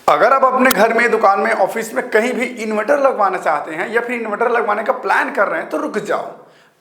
अगर आप अपने घर में, दुकान में, ऑफिस में कहीं भी इन्वर्टर लगवाना चाहते हैं या फिर इन्वर्टर लगवाने का प्लान कर रहे हैं तो रुक जाओ,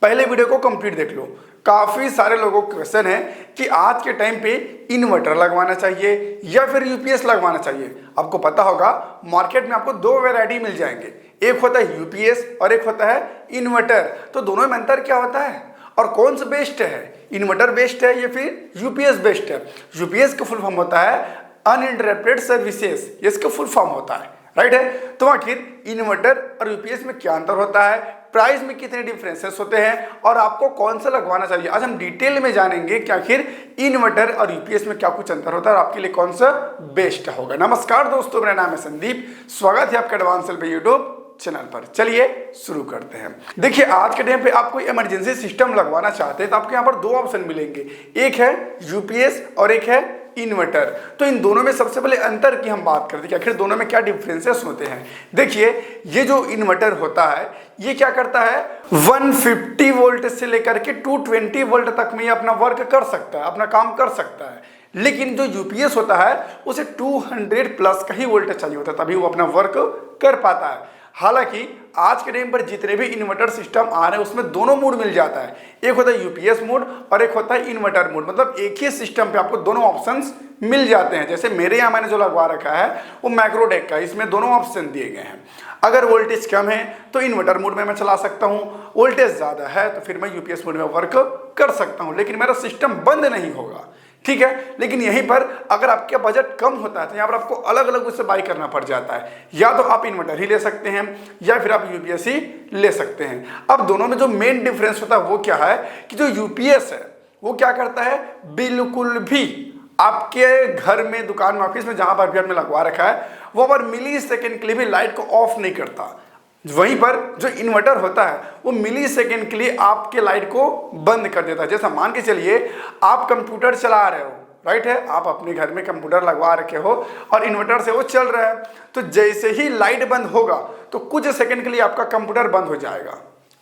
पहले वीडियो को कंप्लीट देख लो। काफ़ी सारे लोगों का क्वेश्चन है कि आज के टाइम पे इन्वर्टर लगवाना चाहिए या फिर यूपीएस लगवाना चाहिए। आपको पता होगा मार्केट में आपको दो वैरायटी मिल जाएंगे, एक होता है यूपीएस और एक होता है इन्वर्टर। तो दोनों में अंतर क्या होता है और कौन सा बेस्ट है, इन्वर्टर बेस्ट है या फिर यूपीएस बेस्ट है? यूपीएस का फुल फॉर्म होता है अनइंटरप्टेड सर्विसेज, इसका फुल फॉर्म होता है, राइट है। तो आखिर इन्वर्टर और यूपीएस में क्या अंतर होता है, प्राइस में कितने डिफरेंसेस होते हैं और आपको कौन सा लगवाना चाहिए, आज हम डिटेल में जानेंगे कि आखिर इन्वर्टर और यूपीएस में क्या कुछ अंतर होता है और आपके लिए कौन सा बेस्ट होगा। नमस्कार दोस्तों, मेरा नाम है संदीप, स्वागत है आपका एडवांस पे यूट्यूब चैनल पर। चलिए शुरू करते हैं। देखिए, आज के टाइम पे आप कोई इमरजेंसी सिस्टम लगवाना चाहते हैं तो आपको यहाँ पर दो ऑप्शन मिलेंगे, एक है यूपीएस और एक है इन्वर्टर। तो इन दोनों में सबसे पहले अंतर की हम बात करते हैं कि आखिर दोनों में क्या डिफरेंसेस होते हैं। देखिए, ये जो इन्वर्टर होता है ये क्या करता है, 150 वोल्ट से लेकर के 220 वोल्ट तक में ये अपना वर्क कर सकता है, अपना काम कर सकता है। लेकिन जो यूपीएस होता है उसे 200 प्लस का ही वोल्टेज चाहिए होता है, तभी वो अपना वर्क कर पाता है। हालांकि आज के टाइम पर जितने भी इन्वर्टर सिस्टम आ रहे हैं उसमें दोनों मोड मिल जाता है, एक होता है यूपीएस मोड और एक होता है इन्वर्टर मोड। मतलब एक ही सिस्टम पे आपको दोनों ऑप्शंस मिल जाते हैं। जैसे मेरे यहाँ मैंने जो लगवा रखा है वो मैक्रोडेक का, इसमें दोनों ऑप्शन दिए गए हैं। अगर वोल्टेज कम है तो इन्वर्टर मोड में मैं चला सकता हूँ, वोल्टेज ज़्यादा है तो फिर मैं यूपीएस मोड में वर्क कर सकता हूँ, लेकिन मेरा सिस्टम बंद नहीं होगा, ठीक है। लेकिन यहीं पर अगर आपका बजट कम होता है तो यहाँ पर आपको अलग अलग उससे बाई करना पड़ जाता है, या तो आप इन्वर्टर ही ले सकते हैं या फिर आप यूपीएस ही ले सकते हैं। अब दोनों में जो मेन डिफरेंस होता है वो क्या है कि जो यूपीएस है वो क्या करता है, बिल्कुल भी आपके घर में, दुकान में, ऑफिस में जहां पर भी आपने लगवा रखा है वो पर मिली सेकेंड के लिए भी लाइट को ऑफ नहीं करता। वहीं पर जो इन्वर्टर होता है वो मिली सेकेंड के लिए आपके लाइट को बंद कर देता है। जैसा मान के चलिए आप कंप्यूटर चला रहे हो, राइट है, आप अपने घर में कंप्यूटर लगवा रखे हो और इन्वर्टर से वो चल रहा है, तो जैसे ही लाइट बंद होगा तो कुछ सेकंड के लिए आपका कंप्यूटर बंद हो जाएगा,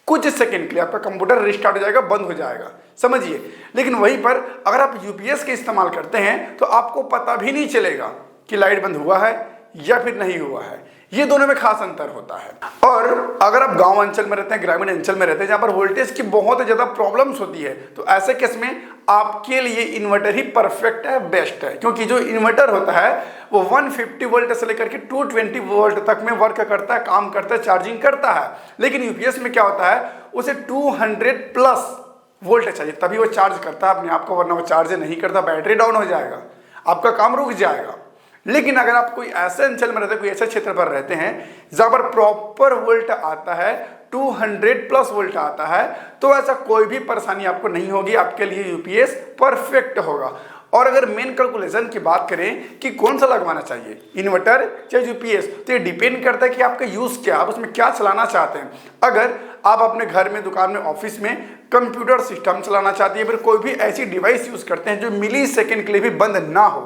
कुछ सेकंड के लिए आपका कंप्यूटर रिस्टार्ट हो जाएगा, बंद हो जाएगा, समझिए। लेकिन वहीं पर अगर आप यूपीएस के इस्तेमाल करते हैं तो आपको पता भी नहीं चलेगा कि लाइट बंद हुआ है या फिर नहीं हुआ है। ये दोनों में खास अंतर होता है। और अगर आप गांव अंचल में रहते हैं, ग्रामीण अंचल में रहते हैं जहां पर वोल्टेज की बहुत ज़्यादा प्रॉब्लम्स होती है, तो ऐसे केस में आपके लिए इन्वर्टर ही परफेक्ट है, बेस्ट है। क्योंकि जो इन्वर्टर होता है वो 150 वोल्ट से लेकर के 220 वोल्ट तक में वर्क करता है, काम करता है, चार्जिंग करता है। लेकिन यूपीएस में क्या होता है, उसे 200 प्लस वोल्ट चाहिए तभी वो चार्ज करता है अपने आप को, वरना वो चार्ज नहीं करता, बैटरी डाउन हो जाएगा, आपका काम रुक जाएगा। लेकिन अगर आप कोई ऐसे अंचल में रहते हैं, कोई ऐसे क्षेत्र पर रहते हैं जहां पर प्रॉपर वोल्ट आता है, 200 प्लस वोल्ट आता है, तो ऐसा कोई भी परेशानी आपको नहीं होगी, आपके लिए यूपीएस परफेक्ट होगा। और अगर मेन कैलकुलेशन की बात करें कि कौन सा लगवाना चाहिए, इन्वर्टर या यूपीएस, तो ये डिपेंड करता है कि आपका यूज़ क्या, आप उसमें क्या चलाना चाहते हैं। अगर आप अपने घर में, दुकान में, ऑफिस में कंप्यूटर सिस्टम चलाना चाहते हैं, फिर कोई भी ऐसी डिवाइस यूज़ करते हैं जो मिली सेकेंड के लिए भी बंद ना हो,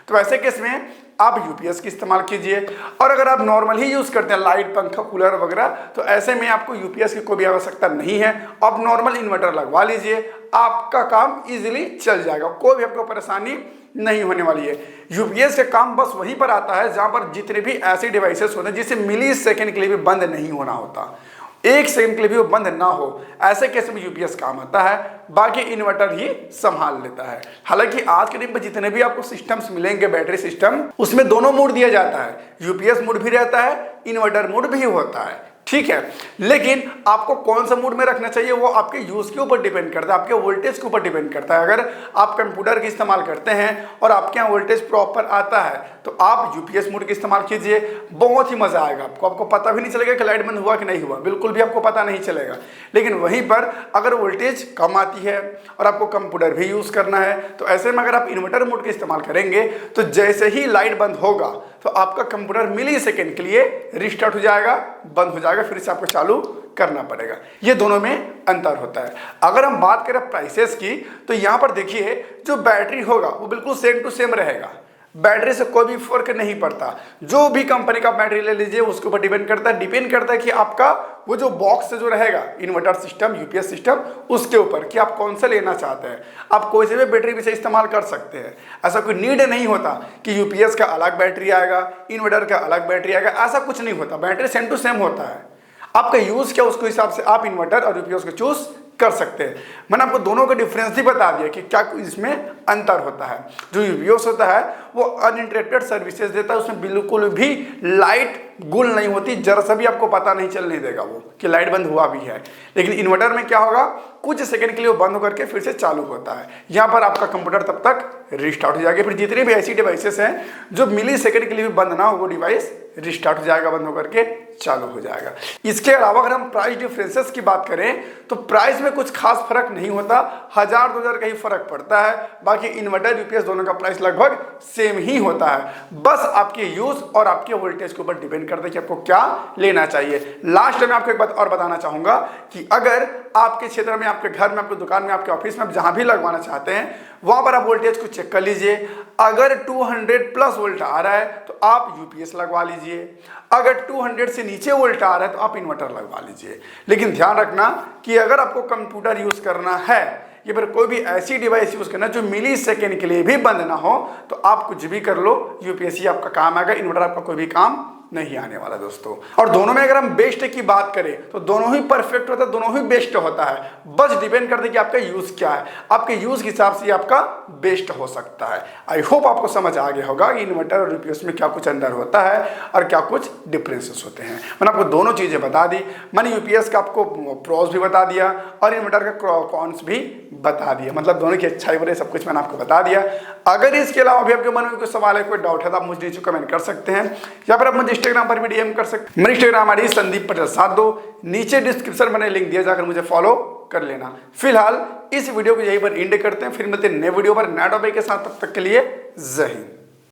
तो ऐसे केस में आप यूपीएस की इस्तेमाल कीजिए। और अगर आप नॉर्मल ही यूज़ करते हैं, लाइट, पंखा, कूलर वगैरह, तो ऐसे में आपको यूपीएस की कोई भी आवश्यकता नहीं है, आप नॉर्मल इन्वर्टर लगवा लीजिए, आपका काम इजीली चल जाएगा, कोई भी आपको परेशानी नहीं होने वाली है। यूपीएस का काम बस वहीं पर आता है जहां पर जितने भी ऐसे डिवाइसेस होते हैं जिसे मिली सेकेंड के लिए भी बंद नहीं होना होता, एक सेकंड के लिए भी वो बंद ना हो, ऐसे केस में यूपीएस काम आता है, बाकी इन्वर्टर ही संभाल लेता है। हालांकि आज के दिन पर जितने भी आपको सिस्टम्स मिलेंगे, बैटरी सिस्टम, उसमें दोनों मोड दिया जाता है, यूपीएस मोड भी रहता है, इन्वर्टर मोड भी होता है, ठीक है। लेकिन आपको कौन सा मोड में रखना चाहिए वो आपके यूज़ के ऊपर डिपेंड करता है, आपके वोल्टेज के ऊपर डिपेंड करता है। अगर आप कंप्यूटर का इस्तेमाल करते हैं और आपके यहाँ वोल्टेज प्रॉपर आता है तो आप यूपीएस मोड का इस्तेमाल कीजिए, बहुत ही मज़ा आएगा आपको, आपको पता भी नहीं चलेगा कि लाइट बंद हुआ कि नहीं हुआ, बिल्कुल भी आपको पता नहीं चलेगा। लेकिन वहीं पर अगर वोल्टेज कम आती है और आपको कंप्यूटर भी यूज़ करना है, तो ऐसे में अगर आप इन्वर्टर मोड का इस्तेमाल करेंगे तो जैसे ही लाइट बंद होगा तो आपका कंप्यूटर मिली सेकेंड के लिए रिस्टार्ट हो जाएगा, बंद हो जाएगा, फिर से आपको चालू करना पड़ेगा। ये दोनों में अंतर होता है। अगर हम बात करें प्राइसेस की, तो यहाँ पर देखिए जो बैटरी होगा वो बिल्कुल सेम टू सेम रहेगा। बैटरी से कोई भी फर्क नहीं पड़ता। जो भी कंपनी का बैटरी ले लीजिए उसके ऊपर डिपेंड करता है कि आपका वो जो बॉक्स जो रहेगा इन्वर्टर सिस्टम, यूपीएस सिस्टम, उसके ऊपर कि आप कौन सा लेना चाहते हैं। आप कोई से भी बैटरी भी से इस्तेमाल कर सकते हैं। ऐसा कोई नीड नहीं होता कि यूपीएस का अलग बैटरी आएगा, इन्वर्टर का अलग बैटरी आएगा, ऐसा कुछ नहीं होता। बैटरी सेम टू सेम होता है। आपका यूज क्या उसके हिसाब से आप इन्वर्टर और यूपीएस को चूज कर सकते हैं। मैंने आपको दोनों का डिफरेंस भी बता दिया कि क्या इसमें अंतर होता है। जो यूपीएस होता है वो अनइंटरप्टेड सर्विसेज देता है, उसमें बिल्कुल भी लाइट गुल नहीं होती, जरा सा भी आपको पता नहीं चलने देगा वो कि लाइट बंद हुआ भी है। लेकिन इन्वर्टर में क्या होगा, कुछ सेकंड के लिए वो बंद होकर के फिर से चालू होता है। यहाँ पर आपका कंप्यूटर तब तक रिस्टार्ट हो जाएगा। फिर जितने भी ऐसी डिवाइसेस हैं जो मिली सेकंड के लिए भी बंद ना हो, वो डिवाइस रिस्टार्ट हो जाएगा, बंद होकर के चालू हो जाएगा। इसके अलावा अगर हम प्राइस डिफरेंसेस की बात करें तो प्राइस में कुछ खास फर्क नहीं होता, 1000-2000 का ही फर्क पड़ता है। बाकी इन्वर्टर यूपीएस दोनों का प्राइस लगभग सेम ही होता है। बस आपके यूज और आपके वोल्टेज के ऊपर डिपेंड करता है कि आपको क्या लेना चाहिए। लास्ट में आपको एक बात और बताना चाहूंगा कि अगर आपके क्षेत्र में, आपके घर में, आपकी दुकान में, आपके ऑफिस में, आप जहां भी लगवाना चाहते हैं वहां पर आप वोल्टेज को चेक कर लीजिए। अगर 200 प्लस वोल्ट आ रहा है तो आप यूपीएस लगवा लीजिए। अगर 200 से नीचे वोल्ट आ रहा है तो आप इन्वर्टर लगवा लीजिए। लेकिन ध्यान रखना कि अगर आपको कंप्यूटर यूज करना है या फिर कोई भी ऐसी डिवाइस यूज करना जो मिली सेकेंड के लिए भी बंद ना हो, तो आप कुछ भी कर लो, यूपीएस ही आपका काम आएगा, इन्वर्टर आपका कोई भी काम नहीं आने वाला दोस्तों। और दोनों में अगर हम बेस्ट की बात करें तो दोनों ही परफेक्ट होता है, दोनों ही बेस्ट होता है। बस डिपेंड करता है कि आपका यूज क्या है, आपके यूज के हिसाब से आपका बेस्ट हो सकता है। आई होप आपको समझ आ गया होगा कि इन्वर्टर और यूपीएस में क्या कुछ अंदर होता है और क्या कुछ डिफरेंसेस होते हैं। मैंने आपको दोनों चीजें बता दी। मैंने यूपीएस का आपको प्रोस भी बता दिया और इन्वर्टर का कॉन्स भी बता दिया, मतलब दोनों की अच्छाई बुराई सब कुछ मैंने आपको बता दिया। अगर इसके अलावा भी आपके मन में कोई सवाल है, कोई डाउट है तो आप मुझे नीचे कमेंट कर सकते हैं या फिर आप मुझे इंस्टाग्राम पर भी डीएम कर सकते हैं। मेरी इंस्टाग्राम आईडी संदीप पटेल 72, नीचे डिस्क्रिप्शन में लिंक दिया, जाकर मुझे फॉलो कर लेना। फिलहाल इस वीडियो को यहीं पर एंड करते हैं, फिर मिलते हैं नए वीडियो पर नए टॉपिक के साथ। तब तक के लिए जय हिंद।